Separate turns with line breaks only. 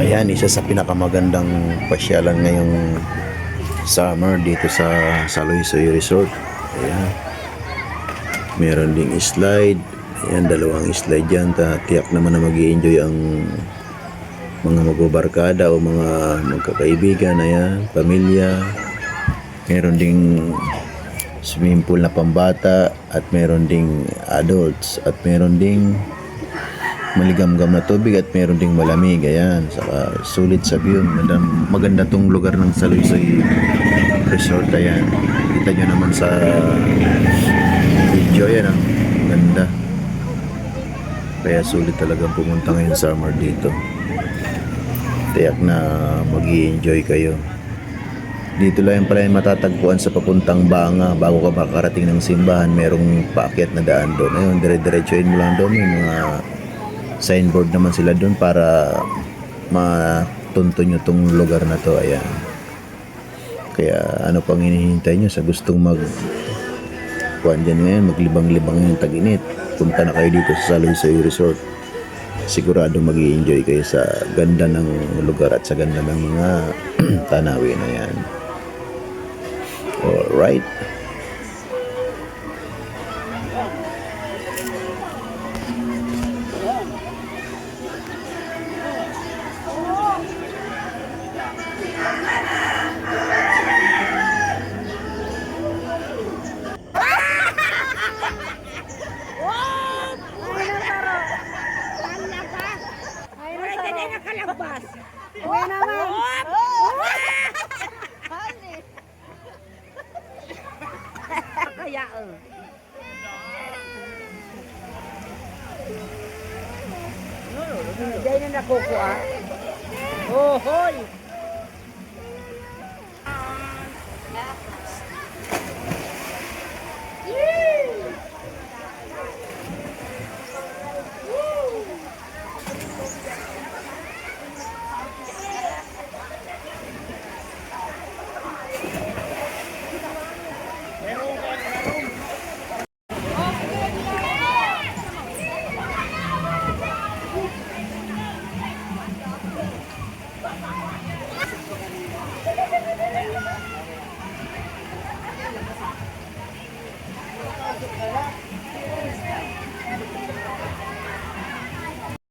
Ayan, isa sa pinakamagandang pasyalan ngayong summer dito sa Saloy-Soy Resort. Ayan. Meron ding slide. Ayan, dalawang slide dyan. Tiyak naman na mag-i-enjoy ang mga magbabarkada o mga magkakaibigan. Ayan, pamilya. Meron ding swimming pool na pambata at meron ding adults at meron ding maligamgam na tubig at meron ding malamig. Ayan, saka sulit sa view. Maganda tong lugar ng Saloy-Soy Resort. Ayan, kita nyo naman sa video. Ayan, ganda. Kaya sulit talagang pumunta ngayon summer dito. Tiyak na mag-i-enjoy kayo. Dito lang pala yung matatagpuan sa papuntang Banga. Bago ka makarating ng simbahan, merong paakyat na daan doon. Ayun, dire-diretsuin mo lang doon. May mga signboard naman sila doon para matunto nyo tong lugar na to. Ayan. Kaya ano pang hinihintay nyo sa gustong kuwan dyan ngayon, maglibang-libang yung tag-init. Punta na kayo dito sa Saloy-Soy Resort. Sigurado mag-i-enjoy kayo sa ganda ng lugar at sa ganda ng mga tanawin. Ayan. Alright.
Kalabas. Uy naman. Kaya Diyan na nakukuha. Oh, hoy.